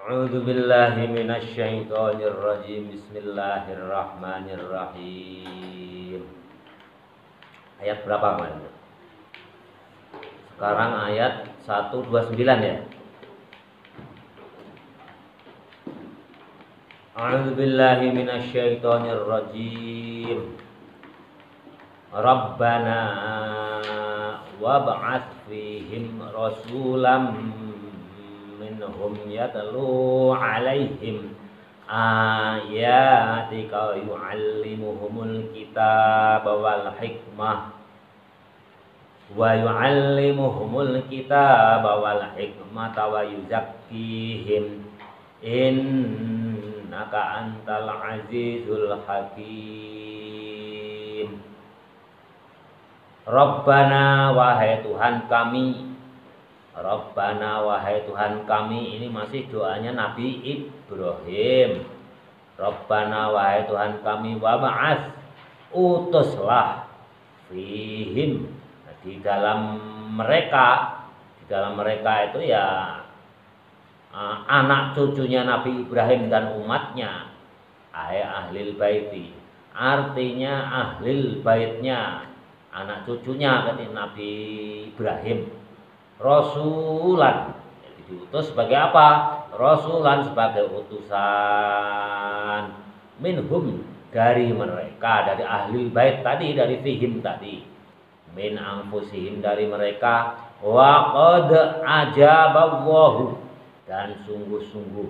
A'udzu billahi minasy syaithanir rajim. Bismillahirrahmanirrahim. Ayat berapa kemarin? Sekarang ayat 129 ya. A'udzu billahi minasy syaithanir rajim. Rabbana wab'ats fihim rasulam minhum yatlu alaihim ayatika yu'allimuhumul kitaba wal hikmah wa yuzakkihim innaka antal azizul hakim. Rabbana wahai Tuhan kami, Rabbana wahai Tuhan kami, ini masih doanya Nabi Ibrahim. Rabbana wahai Tuhan kami, wab'ats utuslah fihim, di dalam mereka itu ya anak cucunya Nabi Ibrahim dan umatnya, ahlil baiti, artinya ahlil baitnya, anak cucunya ketika Nabi Ibrahim. Rasulan, jadi diutus sebagai apa? Rasulan sebagai utusan, minhum dari mereka, dari ahli bait tadi, dari fihim tadi, min anfusihim dari mereka, wa qad ajaballahu, dan sungguh-sungguh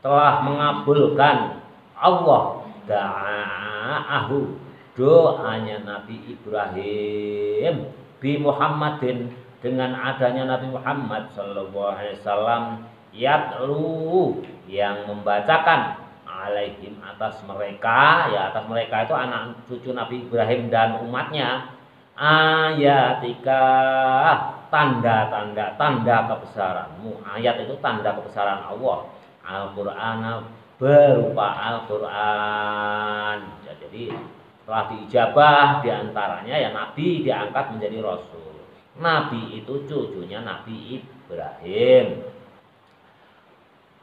telah mengabulkan Allah da'ahu, doanya Nabi Ibrahim, bi Muhammadin, dengan adanya Nabi Muhammad sallallahu alaihi wasallam, yatlu, yang membacakan, alaihim, atas mereka, ya atas mereka itu anak cucu Nabi Ibrahim dan umatnya, ayatika, tanda kebesaranmu. Ayat itu tanda kebesaran Allah. Al-Qur'an berupa Al-Qur'an. Ya, jadi telah diijabah, diantaranya ya Nabi diangkat menjadi Rasul. Nabi itu cucunya Nabi Ibrahim,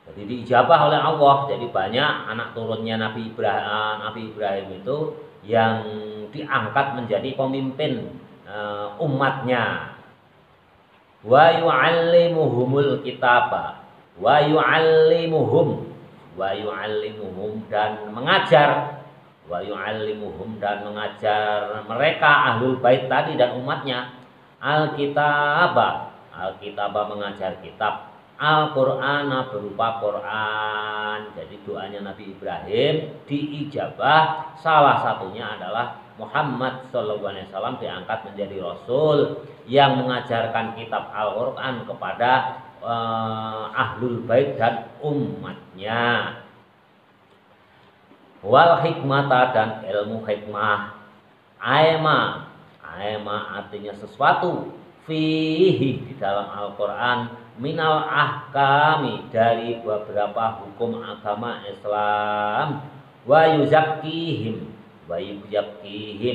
jadi diijabah oleh Allah. Jadi banyak anak turunnya Nabi Ibrahim itu yang diangkat menjadi pemimpin umatnya. Wa yu'allimuhumul kitaba, wa yu'allimuhum dan mengajar, wa yu'allimuhum dan mengajar mereka ahlul bait tadi dan umatnya, Alkitabah mengajar kitab, Al-Qur'ana berupa Quran. Jadi doanya Nabi Ibrahim diijabah, salah satunya adalah Muhammad sallallahu alaihi wasallam diangkat menjadi Rasul yang mengajarkan kitab Al-Qur'an kepada ahlul bait dan umatnya. Wal hikmata, dan ilmu hikmah. Aima artinya sesuatu, fihi, di dalam Al-Quran, minal ahkami, dari beberapa hukum agama Islam, wa yuzakkihim,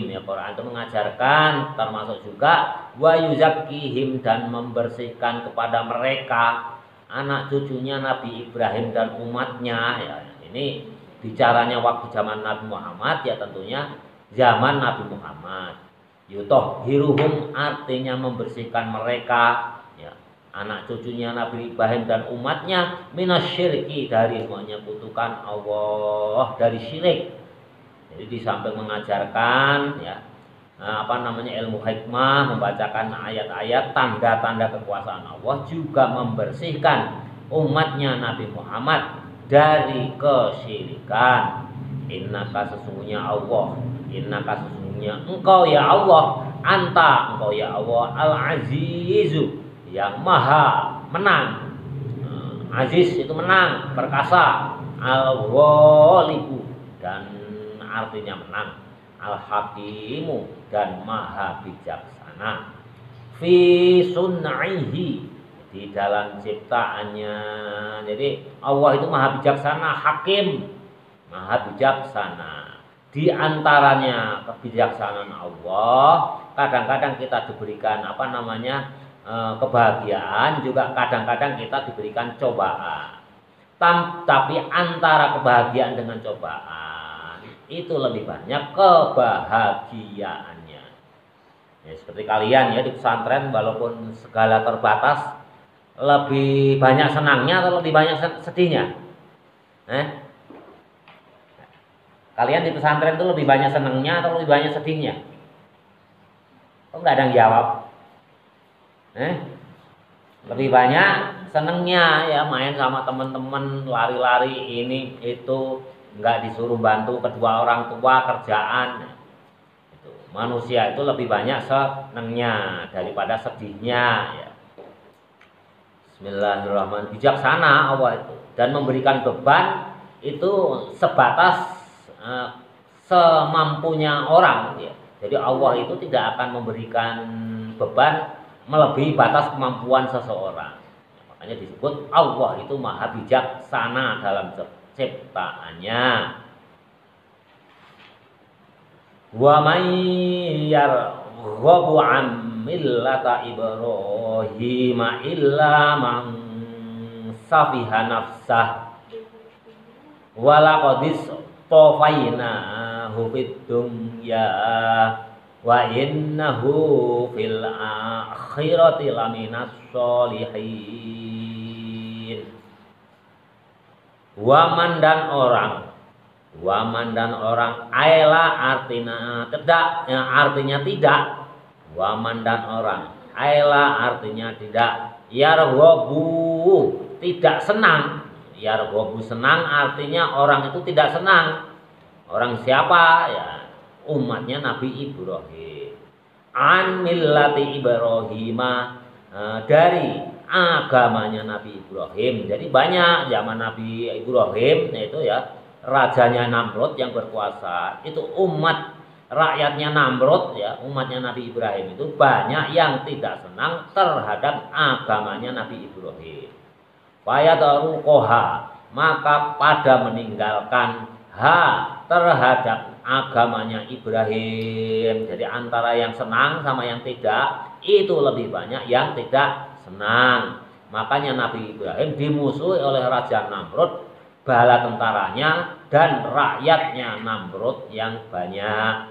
ya Quran itu mengajarkan, termasuk juga wa yuzakkihim, dan membersihkan kepada mereka, anak cucunya Nabi Ibrahim dan umatnya. Ya, ini bicaranya waktu zaman Nabi Muhammad, ya tentunya zaman Nabi Muhammad. Yutahhiruhum, artinya membersihkan mereka, ya, anak cucunya Nabi Ibrahim dan umatnya, minasyirki, dari menyekutukan Allah, dari syirik. Jadi di samping mengajarkan ya ilmu hikmah, membacakan ayat-ayat tanda-tanda kekuasaan Allah, juga membersihkan umatnya Nabi Muhammad dari kesyirikan. Innaka, sesungguhnya Allah, innaka, sesungguhnya engkau ya Allah, anta, engkau ya Allah, al-azizu, yang maha menang. Aziz itu menang, perkasa. Al-ghalibu, dan artinya menang. Al-hakimu, dan maha bijaksana. Fi sun'ihi, di dalam ciptaannya. Jadi Allah itu maha bijaksana, hakim, maha bijaksana. Di antaranya kebijaksanaan Allah, kadang-kadang kita diberikan kebahagiaan, juga kadang-kadang kita diberikan cobaan. Tapi antara kebahagiaan dengan cobaan itu lebih banyak kebahagiaannya. Ya, seperti kalian ya di pesantren, walaupun segala terbatas, lebih banyak senangnya atau lebih banyak sedihnya? Kalian di pesantren itu lebih banyak senangnya atau lebih banyak sedihnya? Kok nggak ada yang jawab? Lebih banyak senengnya ya, main sama teman-teman, lari-lari ini itu, nggak disuruh bantu kedua orang tua kerjaan. Manusia itu lebih banyak senengnya daripada sedihnya ya. Bismillahirrahmanirrahim. Bijaksana Allah itu, dan memberikan beban itu sebatas semampunya orang ya. Jadi Allah itu tidak akan memberikan beban melebihi batas kemampuan seseorang. Makanya disebut Allah itu maha bijaksana dalam ciptaannya. Wa may yarghabu an millata Ibrahim illa man safiha nafsah wa laqad istafainahu fid dunya wa innahu fil akhirati laminas sholihin. Waman dan orang aila artinya tidak. Waman dan orang aila artinya tidak. Yarghabu tidak senang. Yarghabu senang artinya orang itu tidak senang. Orang siapa? Ya, umatnya Nabi Ibrahim. An millati Ibrahim, dari agamanya Nabi Ibrahim. Jadi banyak zaman Nabi Ibrahim, yaitu ya rajanya Namrud yang berkuasa, itu umat rakyatnya Namrud ya, umatnya Nabi Ibrahim itu banyak yang tidak senang terhadap agamanya Nabi Ibrahim. Fayadarukoha, maka pada meninggalkan terhadap agamanya Ibrahim. Jadi antara yang senang sama yang tidak, itu lebih banyak yang tidak senang. Makanya Nabi Ibrahim dimusuhi oleh Raja Namrud, bala tentaranya dan rakyatnya Namrud yang banyak.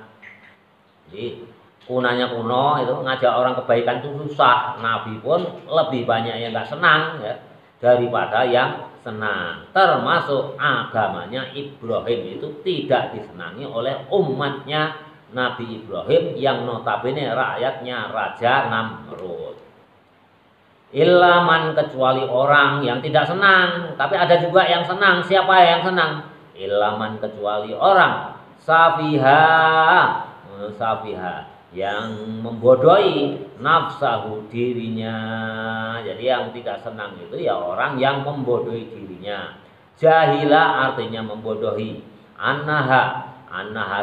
Jadi kunanya kuno itu ngajak orang kebaikan itu susah. Nabi pun lebih banyak yang nggak senang ya daripada yang senang. Termasuk agamanya Ibrahim itu tidak disenangi oleh umatnya Nabi Ibrahim yang notabene rakyatnya Raja Namrud. Ilaman, kecuali orang yang tidak senang, tapi ada juga yang senang. Siapa yang senang? Ilaman, kecuali orang safiha yang membodohi nafsahu, dirinya. Jadi yang tidak senang itu ya orang yang membodohi dirinya. Jahila artinya membodohi. Annaha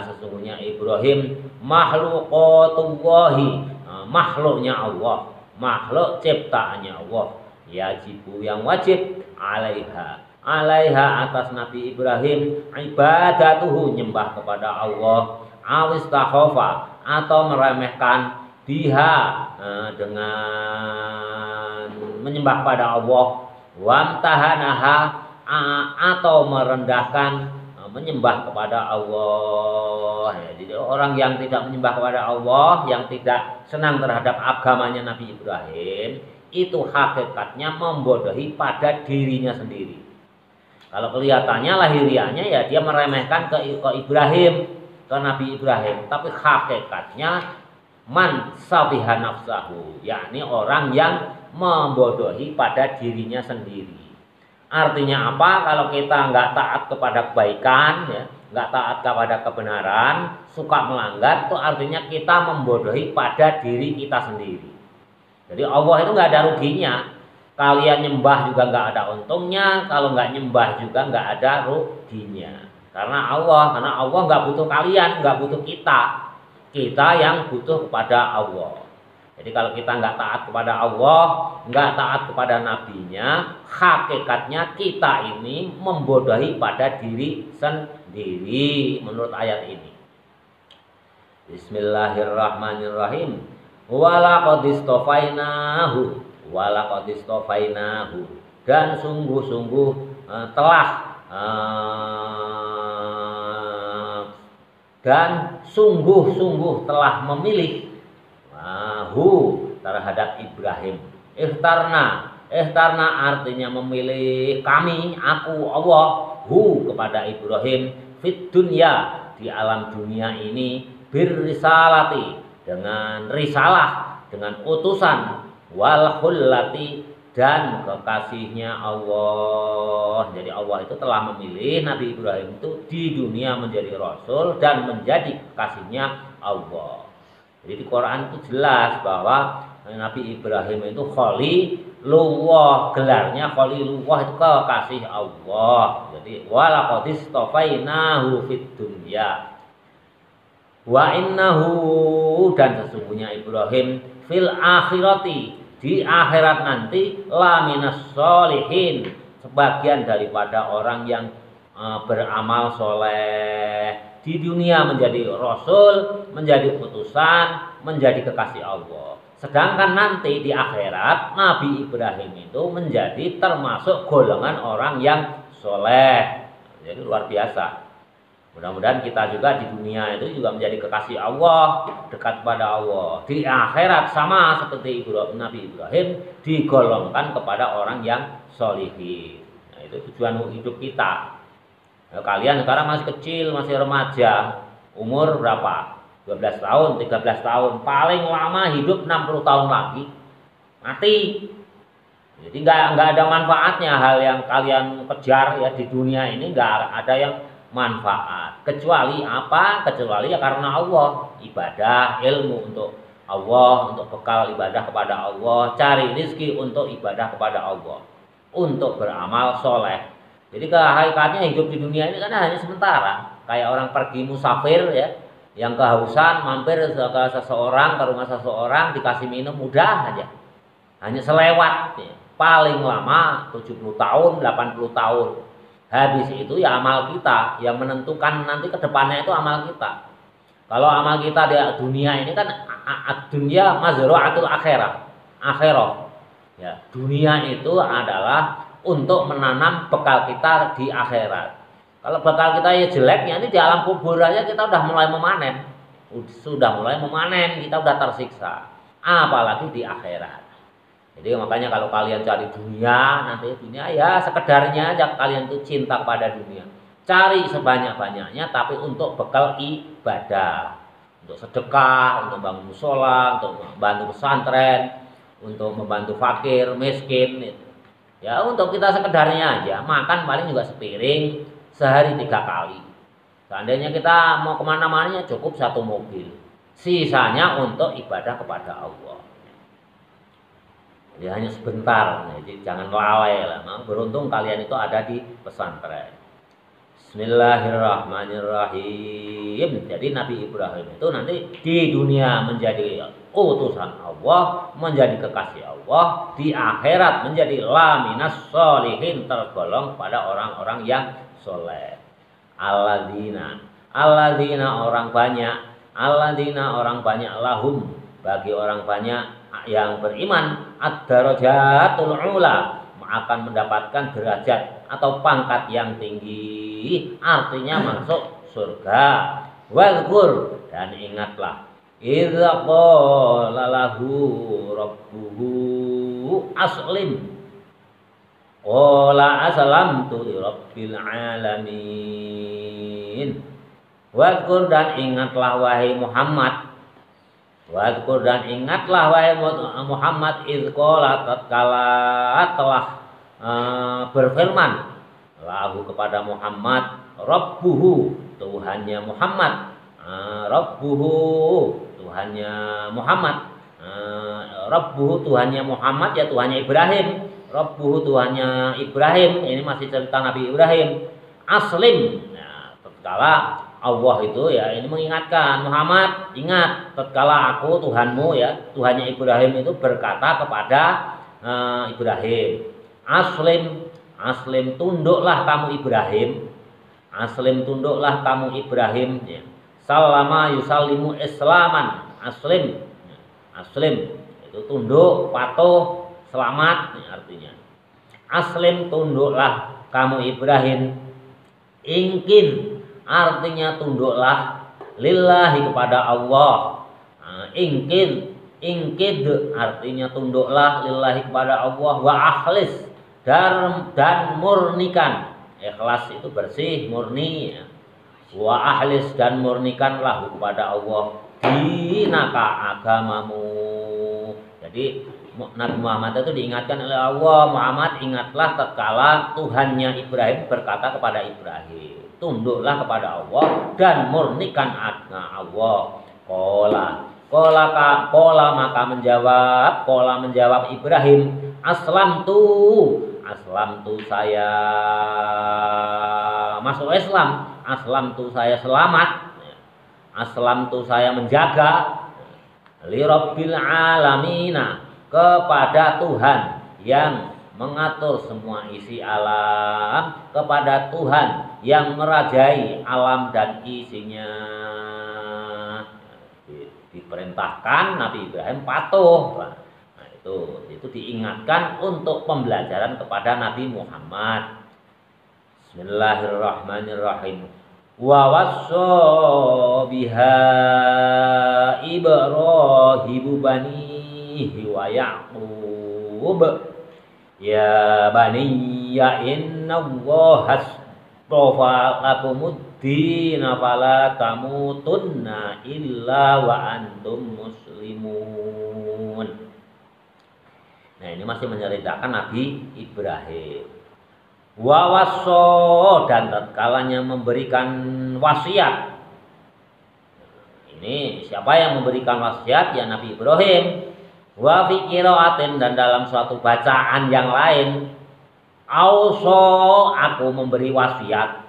sesungguhnya Ibrahim makhluqatullahi, makhluknya Allah, makhluk ciptaannya Allah. Yajibu, yang wajib, alaiha atas Nabi Ibrahim, ibadatuhu, nyembah kepada Allah, awistakhofa atau meremehkan, biha dengan menyembah pada Allah, wamtahanaha atau merendahkan menyembah kepada Allah. Ya, jadi orang yang tidak menyembah kepada Allah, yang tidak senang terhadap agamanya Nabi Ibrahim, itu hakikatnya membodohi pada dirinya sendiri. Kalau kelihatannya lahiriahnya ya dia meremehkan ke Ibrahim, ke Nabi Ibrahim, tapi hakikatnya man safiha nafsahu, yakni orang yang membodohi pada dirinya sendiri. Artinya apa? Kalau kita nggak taat kepada kebaikan, ya, nggak taat kepada kebenaran, suka melanggar, itu artinya kita membodohi pada diri kita sendiri. Jadi Allah itu nggak ada ruginya. Kalian nyembah juga nggak ada untungnya, kalau nggak nyembah juga nggak ada ruginya. Karena Allah nggak butuh kalian, nggak butuh kita. Kita yang butuh kepada Allah. Jadi kalau kita nggak taat kepada Allah, nggak taat kepada nabinya, hakikatnya kita ini membodohi pada diri sendiri menurut ayat ini. Bismillahirrahmanirrahim. Walaqad istofainahu, dan sungguh-sungguh telah dan sungguh-sungguh telah memilih terhadap Ibrahim. Ikhtarna artinya memilih kami, aku Allah, kepada Ibrahim fit dunya, di alam dunia ini, birrisalati, dengan risalah, dengan utusan, wal khullati, dan kekasihnya Allah. Jadi Allah itu telah memilih Nabi Ibrahim itu di dunia menjadi rasul dan menjadi kekasihnya Allah. Jadi di Quran itu jelas bahwa Nabi Ibrahim itu Khalilullah, gelarnya Khalilullah itu kekasih Allah. Jadi walaqad istafainahu fid dunya wa innahu, dan sesungguhnya Ibrahim fil akhirati, di akhirat nanti, laminas sholihin, sebagian daripada orang yang beramal soleh. Di dunia menjadi rasul, menjadi utusan, menjadi kekasih Allah. Sedangkan nanti di akhirat Nabi Ibrahim itu menjadi termasuk golongan orang yang soleh. Jadi luar biasa. Mudah-mudahan kita juga di dunia itu juga menjadi kekasih Allah, dekat pada Allah. Di akhirat sama seperti Nabi Ibrahim, digolongkan kepada orang yang solihin. Nah, itu tujuan hidup kita. Nah, kalian sekarang masih kecil, masih remaja, umur berapa? 12 tahun, 13 tahun, paling lama hidup 60 tahun lagi, mati. Jadi nggak ada manfaatnya hal yang kalian kejar ya di dunia ini, nggak ada yang manfaat. Kecuali apa? Kecuali ya karena Allah, ibadah, ilmu untuk Allah, untuk bekal ibadah kepada Allah, cari rezeki untuk ibadah kepada Allah, untuk beramal soleh. Jadi kehakikatnya hidup di dunia ini kan hanya sementara. Kayak orang pergi musafir ya, yang kehausan mampir ke seseorang, ke rumah seseorang, dikasih minum, udah aja. Hanya selewat ya. Paling lama 70 tahun, 80 tahun. Habis itu ya amal kita yang menentukan nanti ke depannya itu amal kita. Kalau amal kita di dunia ini kan dunia mazra'atul akhirah. Ya, dunia itu adalah untuk menanam bekal kita di akhirat. Kalau bekal kita ya jelek, ya ini di alam kubur aja kita udah mulai memanen. Kita udah tersiksa. Apalagi di akhirat. Jadi makanya kalau kalian cari dunia, nanti dunia ya sekedarnya aja, kalian tuh cinta pada dunia. Cari sebanyak-banyaknya tapi untuk bekal ibadah. Untuk sedekah, untuk bangun mushola, untuk membantu pesantren, untuk membantu fakir, miskin. Ya untuk kita sekedarnya aja, makan paling juga sepiring sehari 3 kali. Seandainya kita mau kemana-mana cukup 1 mobil. Sisanya untuk ibadah kepada Allah. Jadi hanya sebentar, jadi jangan lalai lah. Beruntung kalian itu ada di pesantren. Bismillahirrahmanirrahim. Jadi Nabi Ibrahim itu nanti di dunia menjadi utusan Allah, menjadi kekasih Allah, di akhirat menjadi laminas sholihin, tergolong pada orang-orang yang soleh. Alladzina orang banyak, lahum, bagi orang banyak yang beriman, ad-darajatul ula, akan mendapatkan derajat atau pangkat yang tinggi, artinya masuk surga. Wazkur, dan ingatlah, idza qala lahu rabbuhu aslim, qala aslamtu li rabbil alamin. Wazkur, dan ingatlah wahai Muhammad, Wadkur, dan ingatlah wahai Muhammad, izqala, tatkala telah berfirman lahu kepada Muhammad, Rabbuhu, Tuhannya Muhammad, Rabbuhu, Tuhannya Muhammad, Rabbuhu, Tuhannya Muhammad ya Tuhannya Ibrahim, Rabbuhu, Tuhannya Ibrahim. Ini masih cerita Nabi Ibrahim. Aslim, nah, tatkala Allah itu ya ini mengingatkan Muhammad, ingat tatkala aku Tuhanmu ya, Tuhannya Ibrahim itu berkata kepada Ibrahim, aslim, tunduklah kamu Ibrahim, ya. Salama yusallimu islaman, aslim itu tunduk, patuh, selamat ya, artinya. Aslim, tunduklah kamu Ibrahim, ingkin artinya tunduklah, lillahi kepada Allah. Ingkid artinya tunduklah, lillahi kepada Allah, wa akhlis dan murnikan. Ikhlas itu bersih, murni. Wa akhlis dan murnikanlah kepada Allah dinaka, agamamu. Jadi Nabi Muhammad itu diingatkan oleh Allah, Muhammad ingatlah tatkala Tuhannya Ibrahim berkata kepada Ibrahim, tunduklah kepada Allah dan murnikan agama Allah. Kola maka menjawab Ibrahim, aslamtu saya masuk Islam, aslamtu saya selamat, aslamtu saya menjaga, li rabbil alamina kepada Tuhan yang mengatur semua isi alam, kepada Tuhan yang merajai alam dan isinya. Diperintahkan Nabi Ibrahim patuh. Nah, itu diingatkan untuk pembelajaran kepada Nabi Muhammad. Bismillahirrahmanirrahim. Wa wassa biha Ibrahim banihi wa Yaqub ya baniya innallaha astafa lakumuddina fala tamutunna illa wa antum muslimun. Nah, ini masih menceritakan Nabi Ibrahim. Wa wassa dan tatkalanya memberikan wasiat. Ini siapa yang memberikan wasiat? Ya Nabi Ibrahim. Wa fi qiraatin dan dalam suatu bacaan yang lain, auso aku memberi wasiat.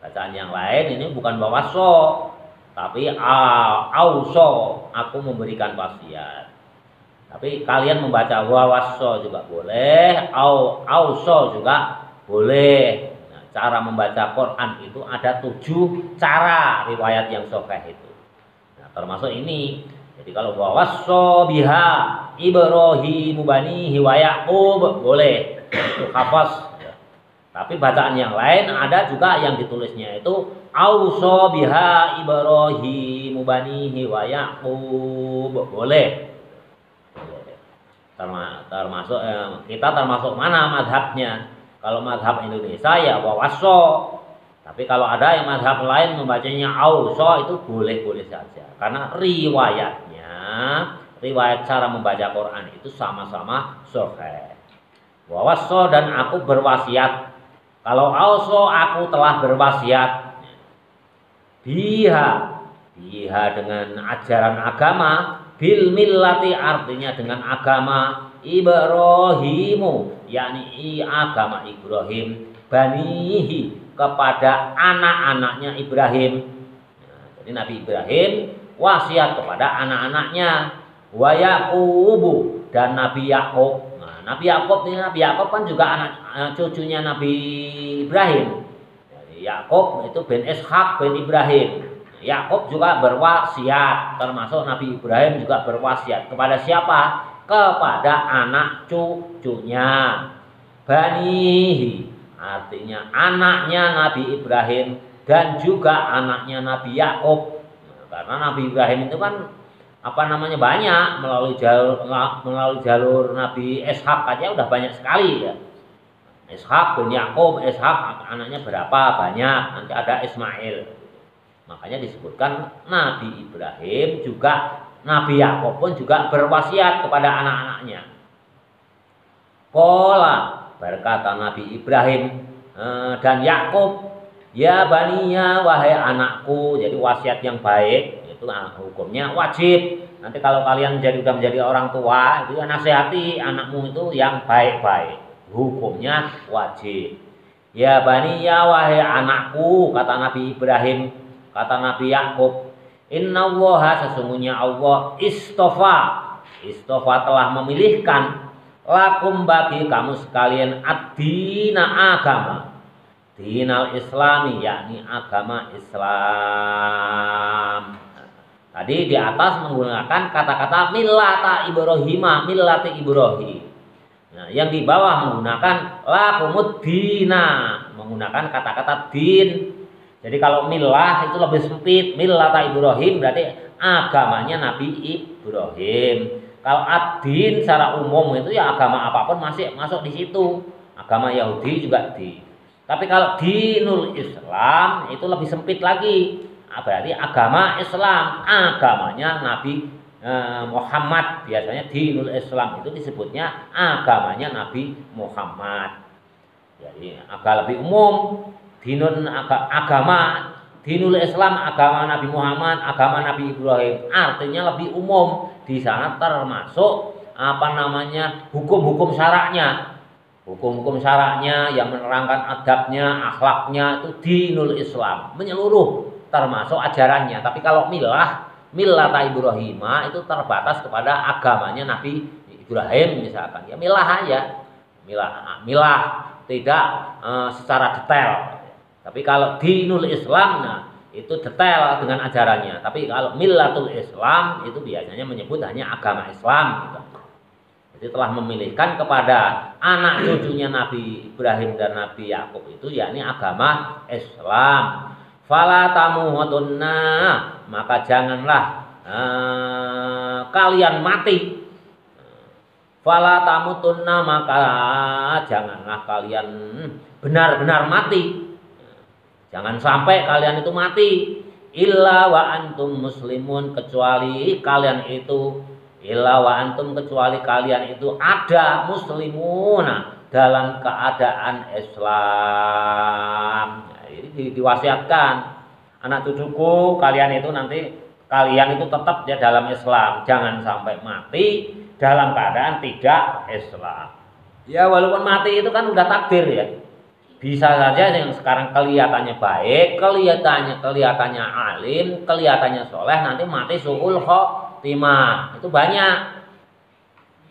Bacaan yang lain ini bukan wawaso, tapi auso aku memberikan wasiat. Tapi kalian membaca wawaso juga boleh, auso juga boleh. Nah, cara membaca Quran itu ada 7 cara riwayat yang sahih itu. Nah, termasuk ini. Jadi kalau wawaso biha Ibrahim banihi wa Yaqub boleh, itu hafaz. Tapi bacaan yang lain ada juga yang ditulisnya itu auso biha Ibrahim banihi wa Yaqub boleh. Termasuk kita termasuk mana madhabnya? Kalau madhab Indonesia ya wawaso. Tapi kalau ada yang madhab lain membacanya auso itu boleh-boleh saja. Karena riwayat cara membaca Quran itu sama-sama sahih. Wawaso dan aku berwasiat. Kalau auso aku telah berwasiat. Biha dengan ajaran agama, bil millati artinya dengan agama Ibrahimu, yakni agama Ibrahim, banihi kepada anak-anaknya Ibrahim. Nah, jadi Nabi Ibrahim wasiat kepada anak-anaknya, wa Yaqubu dan Nabi Yakub. Nabi Yakub kan juga anak cucunya Nabi Ibrahim. Jadi Yakub itu bin Ishak bin Ibrahim. Yakub juga berwasiat, termasuk Nabi Ibrahim juga berwasiat kepada siapa? Kepada anak cucunya. Banihi artinya anaknya Nabi Ibrahim dan juga anaknya Nabi Yakub. Karena Nabi Ibrahim itu kan banyak melalui jalur Nabi Ishak aja udah banyak sekali ya. Ishak bin Yakub, Ishak anaknya berapa? Banyak. Nanti ada Ismail. Makanya disebutkan Nabi Ibrahim juga Nabi Yakub pun juga berwasiat kepada anak-anaknya. Qala berkata Nabi Ibrahim dan Yakub, ya baniya wahai anakku. Jadi wasiat yang baik itu hukumnya wajib. Nanti kalau kalian udah menjadi orang tua, itu nasihati anakmu itu yang baik-baik. Hukumnya wajib. Ya baniya wahai anakku, kata Nabi Ibrahim, kata Nabi Yakub, innallaha sesungguhnya Allah istofa telah memilihkan lakum bagi kamu sekalian ad-dina agama, dinal islami yakni agama Islam. Tadi di atas menggunakan kata-kata millati Ibrahim. Nah, Nah, yang di bawah menggunakan lakumuddina, menggunakan kata-kata din. Jadi kalau milah itu lebih sempit, millata Ibrahim berarti agamanya Nabi Ibrahim. Kalau ad-din secara umum itu ya agama apapun masih masuk di situ. Agama Yahudi juga di. Tapi kalau dinul Islam itu lebih sempit lagi. Berarti agama Islam, agamanya Nabi Muhammad. Biasanya dinul Islam itu disebutnya agamanya Nabi Muhammad. Jadi agak lebih umum. Dinul Islam agama Nabi Muhammad, agama Nabi Ibrahim, artinya lebih umum. Di sana termasuk hukum-hukum syaraknya. Hukum-hukum syaraknya yang menerangkan adabnya, akhlaknya itu dinul Islam, menyeluruh termasuk ajarannya. Tapi kalau millata Ibrahim itu terbatas kepada agamanya Nabi Ibrahim misalkan. Ya milah aja. Milah tidak secara detail. Tapi kalau dinul Islam, nah itu detail dengan ajarannya. Tapi kalau millatul Islam itu biasanya menyebut hanya agama Islam. Gitu. Jadi telah memilihkan kepada anak cucunya Nabi Ibrahim dan Nabi Yakub itu yakni agama Islam. Fala tamutunna, maka janganlah kalian mati. Fala tamutunna, maka janganlah kalian benar-benar mati. Jangan sampai kalian itu mati illa wa antum muslimun, kecuali kalian itu ada muslimun dalam keadaan Islam. Nah, ini diwasiatkan anak cucuku kalian itu nanti kalian itu tetap ya dalam Islam, jangan sampai mati dalam keadaan tidak Islam. Ya walaupun mati itu kan udah takdir ya. Bisa saja yang sekarang kelihatannya baik, kelihatannya alim, kelihatannya soleh, nanti mati su'ul khotimah. Itu banyak.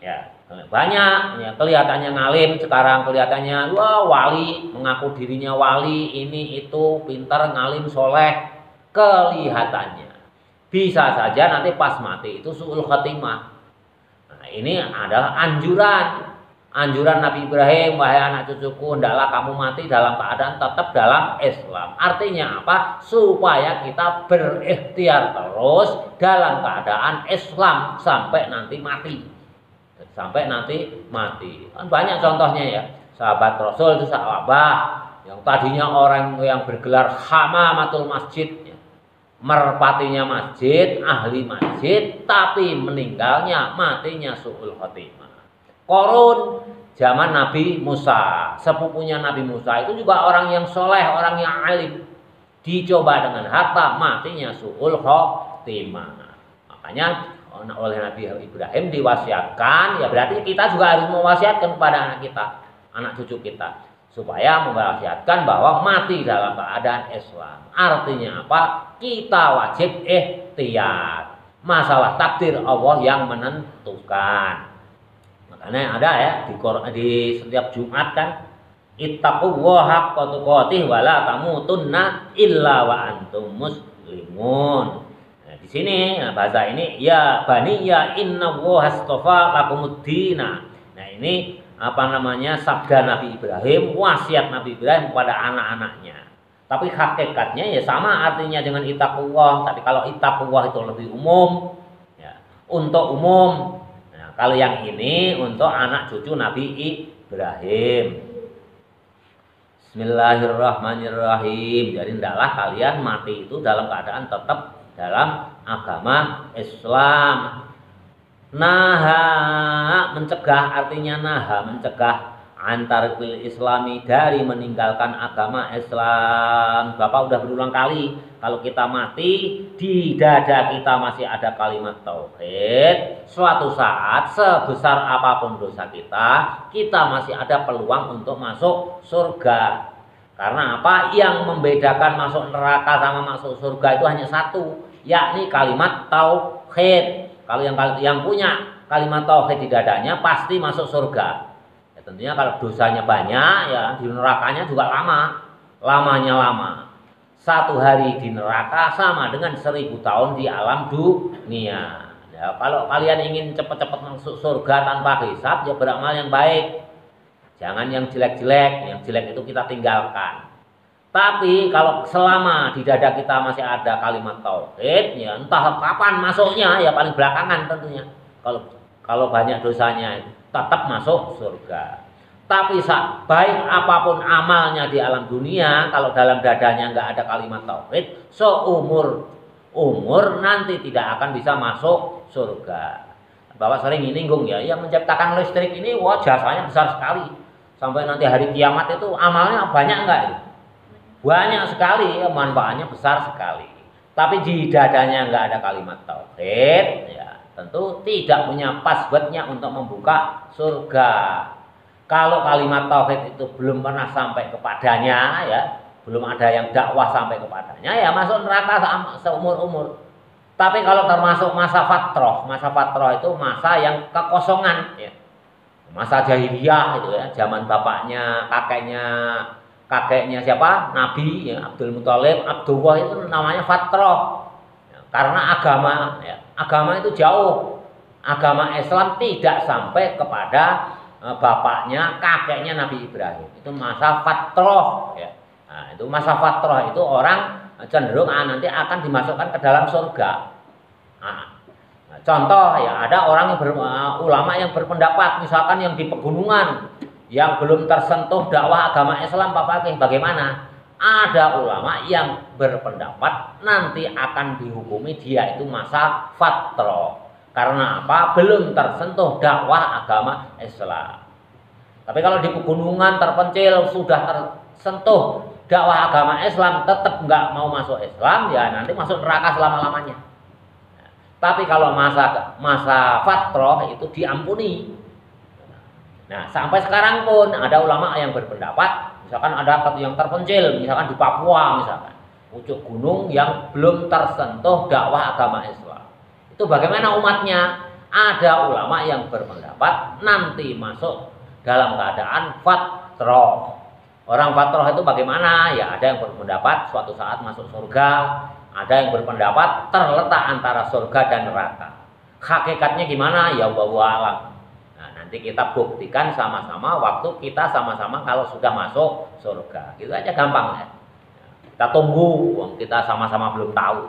Ya, banyak. Ya, kelihatannya ngalim, sekarang kelihatannya wah wali, mengaku dirinya wali, ini itu pintar, ngalim, soleh, kelihatannya. Bisa saja nanti pas mati itu su'ul khotimah. Nah, ini adalah anjuran Nabi Ibrahim, wahai anak cucuku, hendaklah kamu mati dalam keadaan tetap dalam Islam. Artinya apa? Supaya kita berikhtiar terus dalam keadaan Islam sampai nanti mati. Kan banyak contohnya ya. Sahabat Rasul itu sahabat yang tadinya orang yang bergelar hamamatul masjid, merpatinya masjid, ahli masjid, tapi meninggalnya matinya su'ul khotimah. Korun zaman Nabi Musa, sepupunya Nabi Musa itu juga orang yang soleh, orang yang alim, dicoba dengan harta, matinya su'ul khotimah. Makanya oleh Nabi Ibrahim diwasiatkan, ya berarti kita juga harus mewasiatkan kepada anak kita, anak cucu kita, supaya mewasiatkan bahwa mati dalam keadaan Islam. Artinya apa? Kita wajib ikhtiar. Masalah takdir Allah yang menentukan. Makanya ada ya di setiap Jumat kan, ittaqullaha haqqa tuqatih wa la tamutunna illa wa antum muslimun. Nah, di sini bahasa ini ya bani ya innallaha astafa lakumuddina. Nah, ini sabda Nabi Ibrahim, wasiat Nabi Ibrahim kepada anak-anaknya. Tapi hakikatnya ya sama artinya dengan ittaqullah, tapi kalau ittaqullah itu lebih umum ya, untuk umum. Kalau yang ini untuk anak cucu Nabi Ibrahim. Bismillahirrahmanirrahim. Jadi hendaklah kalian mati itu dalam keadaan tetap dalam agama Islam. Mencegah antar Islami, dari meninggalkan agama Islam. Bapak udah berulang kali, kalau kita mati di dada kita masih ada kalimat tauhid, suatu saat sebesar apapun dosa kita masih ada peluang untuk masuk surga. Karena apa? Yang membedakan masuk neraka sama masuk surga itu hanya satu, yakni kalimat tauhid. Kalau yang punya kalimat tauhid di dadanya pasti masuk surga. Tentunya kalau dosanya banyak ya di nerakanya juga lamanya lama. 1 hari di neraka sama dengan 1000 tahun di alam dunia. Ya, kalau kalian ingin cepat-cepat masuk surga tanpa hisab ya beramal yang baik. Jangan yang jelek itu kita tinggalkan. Tapi kalau selama di dada kita masih ada kalimat tauhid, ya entah kapan masuknya, ya paling belakangan tentunya. Kalau banyak dosanya tetap masuk surga. Tapi baik apapun amalnya di alam dunia, kalau dalam dadanya nggak ada kalimat tauhid, seumur umur nanti tidak akan bisa masuk surga. Bapak sering nyinggung ya, yang menciptakan listrik ini, wah jasanya besar sekali. Sampai nanti hari kiamat itu amalnya banyak enggak itu? Banyak sekali, ya, manfaatnya besar sekali. Tapi di dadanya nggak ada kalimat tauhid, ya tentu tidak punya passwordnya untuk membuka surga. Kalau kalimat tauhid itu belum pernah sampai kepadanya, ya belum ada yang dakwah sampai kepadanya, ya masuk neraka seumur umur. Tapi kalau termasuk masa fatroh itu masa yang kekosongan, ya. Masa jahiliyah itu ya, zaman bapaknya, kakeknya siapa? Nabi, ya, Abdul Muthalib, Abdullah itu namanya fatroh. Ya, karena agama itu jauh. Agama Islam tidak sampai kepada bapaknya, kakeknya Nabi Ibrahim. Itu masa fatroh, ya. Nah, itu masa fatroh itu orang cenderung nanti akan dimasukkan ke dalam surga. Nah, contoh ya, ada orang yang ulama yang berpendapat, misalkan yang di pegunungan yang belum tersentuh dakwah agama Islam, Pak Fakih, bagaimana? Ada ulama yang berpendapat nanti akan dihukumi dia itu masa fatroh. Karena apa? Belum tersentuh dakwah agama Islam. Tapi kalau di pegunungan terpencil sudah tersentuh dakwah agama Islam, tetap nggak mau masuk Islam, ya nanti masuk neraka selama-lamanya. Tapi kalau masa fatroh itu diampuni. Nah, sampai sekarang pun ada ulama yang berpendapat, misalkan ada yang terpencil, misalkan di Papua misalkan, pucuk gunung yang belum tersentuh dakwah agama Islam. Itu bagaimana umatnya? Ada ulama yang berpendapat nanti masuk dalam keadaan fatroh. Orang fatroh itu bagaimana? Ya ada yang berpendapat suatu saat masuk surga, ada yang berpendapat terletak antara surga dan neraka. Hakikatnya gimana? Ya wallahu alam. Nanti kita buktikan sama-sama waktu kita sama-sama kalau sudah masuk surga. Gitu aja gampang ya. Kita tunggu, kita sama-sama belum tahu.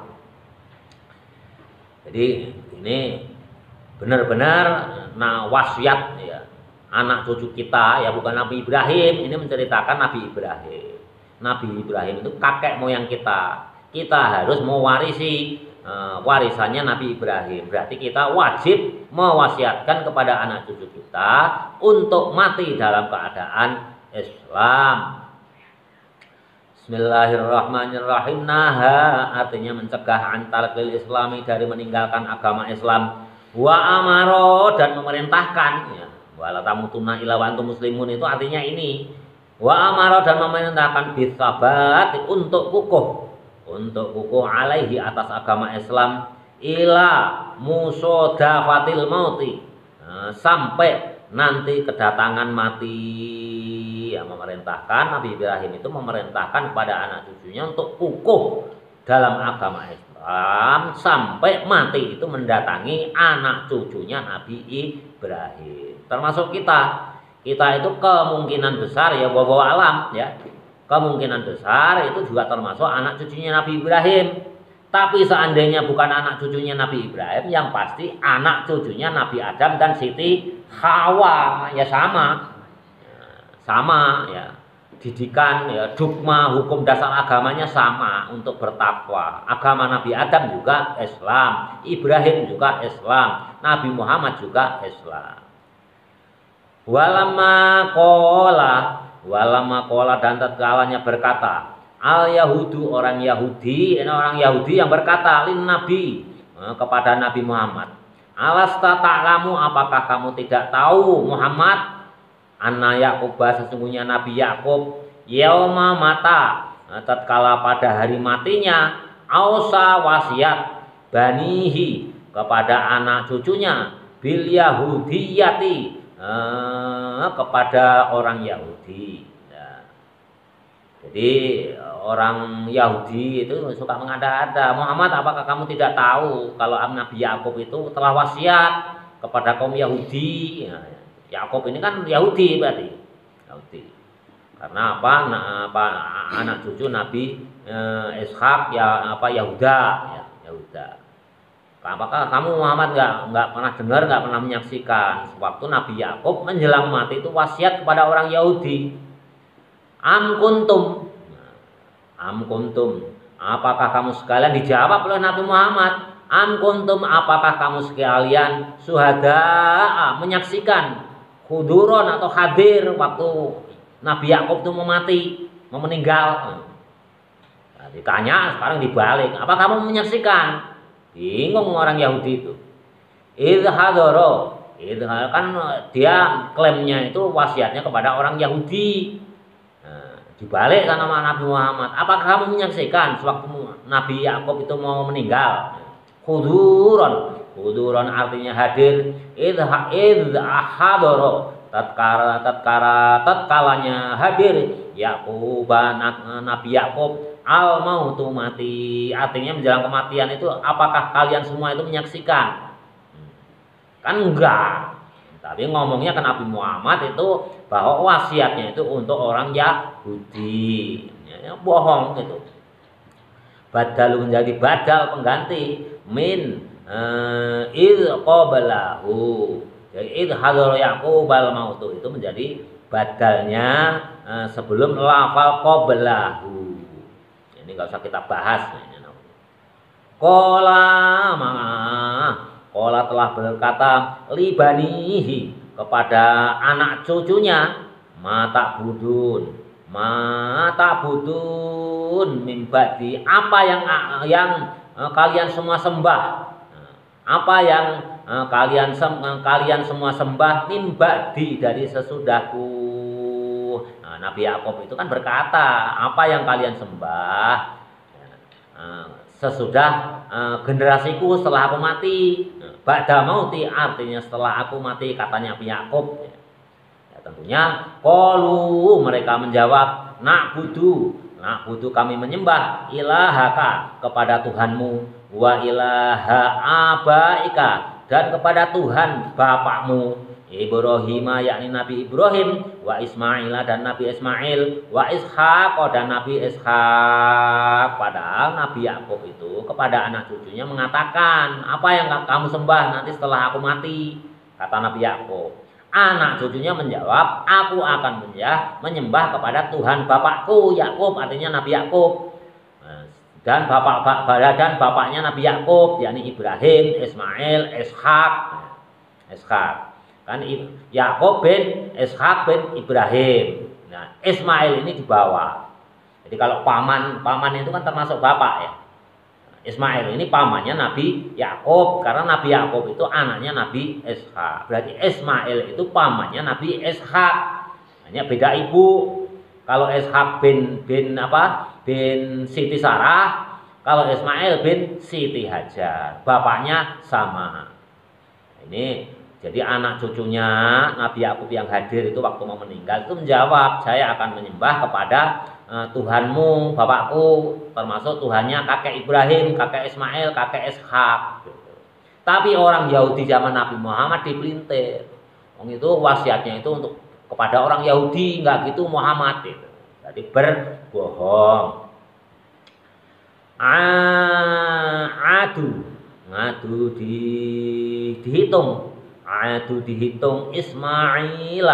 Jadi ini benar-benar wasiat ya. Anak cucu kita ya, bukan Nabi Ibrahim, ini menceritakan Nabi Ibrahim. Nabi Ibrahim itu kakek moyang kita. Kita harus mewarisi warisannya Nabi Ibrahim. Berarti kita wajib mewasiatkan kepada anak cucu kita untuk mati dalam keadaan Islam. Bismillahirrahmanirrahim. Naha artinya mencegah antarqil islami, dari meninggalkan agama Islam. Wa amaro, dan memerintahkan ya. Wala tamutunna illa wa antum muslimun, itu artinya ini. Wa amaro, dan memerintahkan bisabat, untuk kukuh alaihi, atas agama Islam, ila musodafatil mauti, sampai nanti kedatangan mati. Ya, memerintahkan Nabi Ibrahim itu memerintahkan kepada anak cucunya untuk kukuh dalam agama Islam sampai mati, itu mendatangi anak cucunya Nabi Ibrahim. Termasuk kita itu kemungkinan besar ya, wallahu alam ya, kemungkinan besar itu juga termasuk anak cucunya Nabi Ibrahim. Tapi seandainya bukan anak cucunya Nabi Ibrahim, yang pasti anak cucunya Nabi Adam dan Siti Hawa, ya sama ya. Didikan ya, dogma hukum dasar agamanya sama untuk bertakwa. Agama Nabi Adam juga Islam, Ibrahim juga Islam, Nabi Muhammad juga Islam. Walama kola, dan tatkalanya berkata al Yahudu, orang Yahudi yang berkata lin Nabi, kepada Nabi Muhammad, alasta ta'lamu, apakah kamu tidak tahu Muhammad, anna Yakub, sesungguhnya Nabi Yakub, yauma mata, tatkala pada hari matinya, ausa wasiat banihi, kepada anak cucunya, bil Yahudiyati, kepada orang Yahudi. Jadi orang Yahudi itu suka mengada-ada, Muhammad, apakah kamu tidak tahu kalau Nabi Yakub itu telah wasiat kepada kaum Yahudi? Yakub ini kan Yahudi berarti. Yahudi. Karena apa? Anak cucu Nabi Ishak ya Yahuda, ya Yahuda. Apakah kamu Muhammad nggak pernah dengar, nggak pernah menyaksikan waktu Nabi Yakub menjelang mati itu wasiat kepada orang Yahudi? Am kuntum, apakah kamu sekalian, dijawab oleh Nabi Muhammad, am kuntum, apakah kamu sekalian syuhada, menyaksikan, huduron atau hadir waktu Nabi Yakub itu mau mati, mau meninggal. Nah, ditanya, sekarang dibalik, apa kamu menyaksikan? Bingung orang Yahudi itu. Idhadoro, kan dia klaimnya itu wasiatnya kepada orang Yahudi. Dibalik sama Nabi Muhammad, apakah kamu menyaksikan sewaktu Nabi Yakub itu mau meninggal? Huduron artinya hadir. Idhadoro, tatkalanya hadir Yakub, Nabi Yakub, al mautu mati, artinya menjelang kematian itu, apakah kalian semua itu menyaksikan? Kan enggak. Tapi ngomongnya ke Nabi Muhammad itu bahwa wasiatnya itu untuk orang Yahudi. Ya, bohong itu. Badal menjadi badal pengganti min id qablahu. Jadi id hadar Yaqub al mautu itu menjadi badalnya sebelum lafal qablahu. Ini enggak usah kita bahas. Qala telah berkata libanihi kepada anak cucunya, mata budun mimbadi, apa yang kalian semua sembah, apa yang kalian semua sembah mimbadi, dari sesudahku. Nah, Nabi Yakub itu kan berkata, apa yang kalian sembah sesudah generasiku, setelah aku mati. Ba'da mauti artinya setelah aku mati, katanya Nabi Yakub. Ya, tentunya qalu, mereka menjawab, na'budu kami menyembah, ilahaka kepada Tuhanmu, wa ilaha abaika dan kepada Tuhan bapakmu, Ibrahim yakni Nabi Ibrahim, wa Ismail dan Nabi Ismail, wa Ishaq dan Nabi Ishaq. Padahal Nabi Yakub itu kepada anak cucunya mengatakan, apa yang kamu sembah nanti setelah aku mati, kata Nabi Yakub. Anak cucunya menjawab, aku akan menyembah kepada Tuhan bapakku. Yakub artinya Nabi Yakub, dan bapaknya Nabi Yakub yakni Ibrahim, Ismail, Ishaq. Kan Yakub bin Ishak bin Ibrahim. Nah, Ismail ini di bawah. Jadi kalau paman itu kan termasuk bapak ya. Ismail ini pamannya Nabi Yakub, karena Nabi Yakub itu anaknya Nabi Ishak. Berarti Ismail itu pamannya Nabi Ishak. Hanya beda ibu. Kalau Ishak bin Siti Sarah, kalau Ismail bin Siti Hajar. Bapaknya sama. Ini jadi anak cucunya Nabi Yakub yang hadir itu waktu mau meninggal itu menjawab, saya akan menyembah kepada Tuhanmu, bapakku, termasuk Tuhannya kakek Ibrahim, kakek Ismail, kakek Ishak. Tapi orang Yahudi zaman Nabi Muhammad dipelintir. Itu wasiatnya itu untuk kepada orang Yahudi, enggak gitu Muhammad itu. Jadi berbohong. Ngadu dihitung. Ismail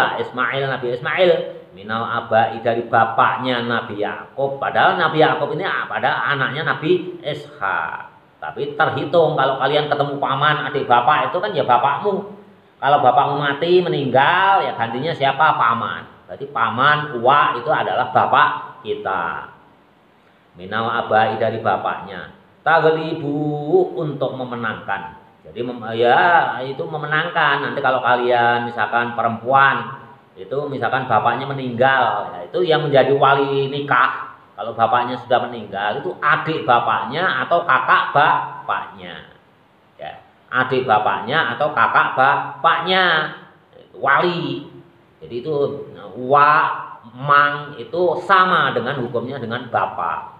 Nabi Ismail minal abai, dari bapaknya Nabi Yakub. Padahal Nabi Yakub ini pada anaknya Nabi Ishak. Tapi terhitung kalau kalian ketemu paman adik bapak itu kan ya bapakmu. Kalau bapakmu mati meninggal ya gantinya siapa? Paman. Berarti paman uwa itu adalah bapak kita. Minal abai, dari bapaknya. Taglibu, untuk memenangkan. Jadi itu memenangkan. Nanti kalau kalian misalkan perempuan itu misalkan bapaknya meninggal, ya itu yang menjadi wali nikah. Kalau bapaknya sudah meninggal itu adik bapaknya atau kakak bapaknya. Ya, adik bapaknya atau kakak bapaknya itu wali. Jadi itu mang itu sama dengan hukumnya dengan bapak.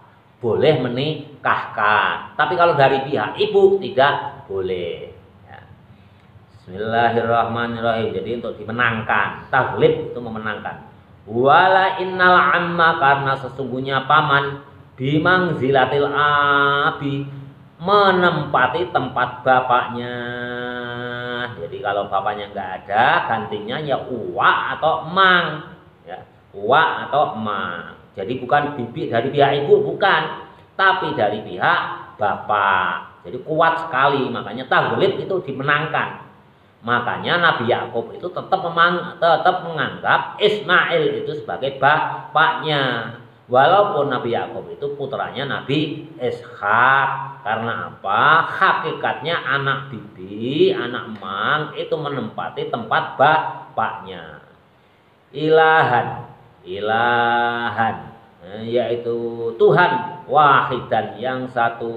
Boleh menikahkan. Tapi kalau dari pihak ibu tidak boleh. Ya. Bismillahirrahmanirrahim. Jadi untuk dimenangkan, taglib itu memenangkan. Wala innal amma, karena sesungguhnya paman, bimang zilatil abi, menempati tempat bapaknya. Jadi kalau bapaknya nggak ada, gantinya ya uwa atau emang, ya uwa atau emang. Jadi bukan bibi dari pihak ibu, bukan, tapi dari pihak bapak. Jadi kuat sekali, makanya taglib itu dimenangkan. Makanya Nabi Yakub itu tetap menganggap Ismail itu sebagai bapaknya. Walaupun Nabi Yakub itu putranya Nabi Ishak. Karena apa? Hakikatnya anak bibi, anak emang itu menempati tempat bapaknya. Ilahan, yaitu Tuhan wahidan yang satu.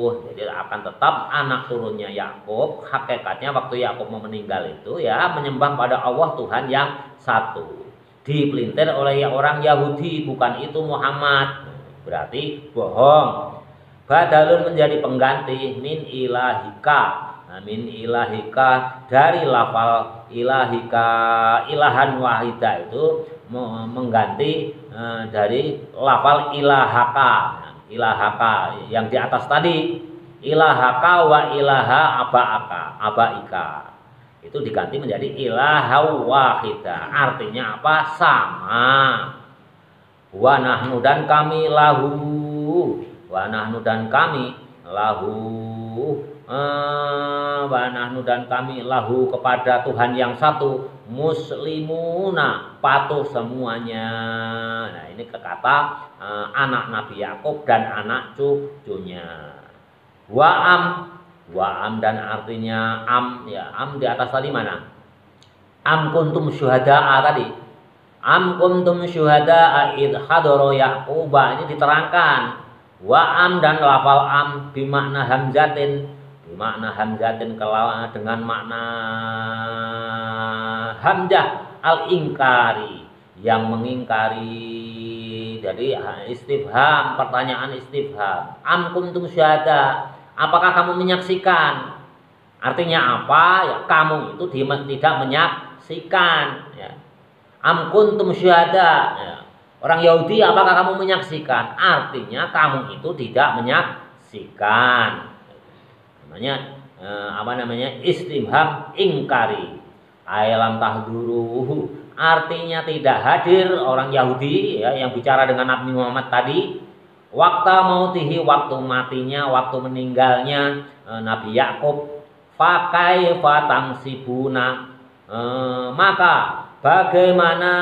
Jadi akan tetap anak turunnya Yakub, hakikatnya waktu Yakub mau meninggal itu ya menyembah pada Allah Tuhan yang satu. Dipelintir oleh orang Yahudi, bukan itu Muhammad. Berarti bohong. Badalun menjadi pengganti min ilahika. Nah, min ilahika dari lafal ilahika, ilahan wahida itu mengganti dari lafal ilahaka. Ilahaka yang di atas tadi, ilahaka wa ilaha abaika itu diganti menjadi ilaha wahida. Artinya apa? Sama. Wa nahnu dan kami lahu, wa nahnu dan kami lahu, wa nahnu dan kami lahu kepada Tuhan yang satu, muslimuna, patuh semuanya. Nah ini kata anak Nabi Yakub dan anak cucunya. Wa'am dan artinya am, ya am di atas tadi mana? Am kuntum syuhada'a tadi. Am kuntum syuhada'a id hadara Yaquba, ini diterangkan. Wa'am dan lafal am bimakna hamzatin, dengan makna hamzah al-ingkari, yang mengingkari. Jadi istifham, pertanyaan istifham. Am kuntum syuhada, apakah kamu menyaksikan? Artinya apa? Ya kamu itu tidak menyaksikan, ya. Am kuntum syuhada, ya. Orang Yahudi, apakah kamu menyaksikan? Artinya kamu itu tidak menyaksikan. Namanya istifham ingkari. Alam tahduruhu, artinya tidak hadir orang Yahudi, ya, yang bicara dengan Nabi Muhammad tadi. Waktu mautihi, waktu matinya, waktu meninggalnya Nabi Yakub. Fakai fatang sibuna, maka bagaimana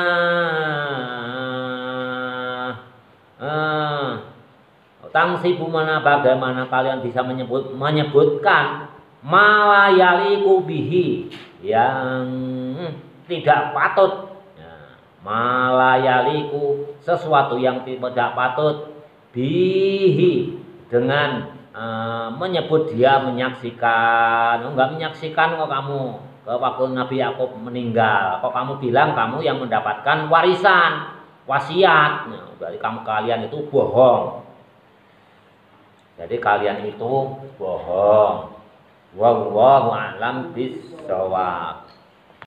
tangsibuna, bagaimana kalian bisa menyebutkan malayaliku bihi, yang tidak patut, ya, malayaliku, sesuatu yang tidak patut, bihi, dengan menyebut dia menyaksikan. Enggak menyaksikan kok kamu ke waktu Nabi Yakub meninggal, kok kamu bilang kamu yang mendapatkan warisan, wasiat. Nah, berarti kalian itu bohong. Jadi kalian itu bohong. Wallahu a'lam bishawab.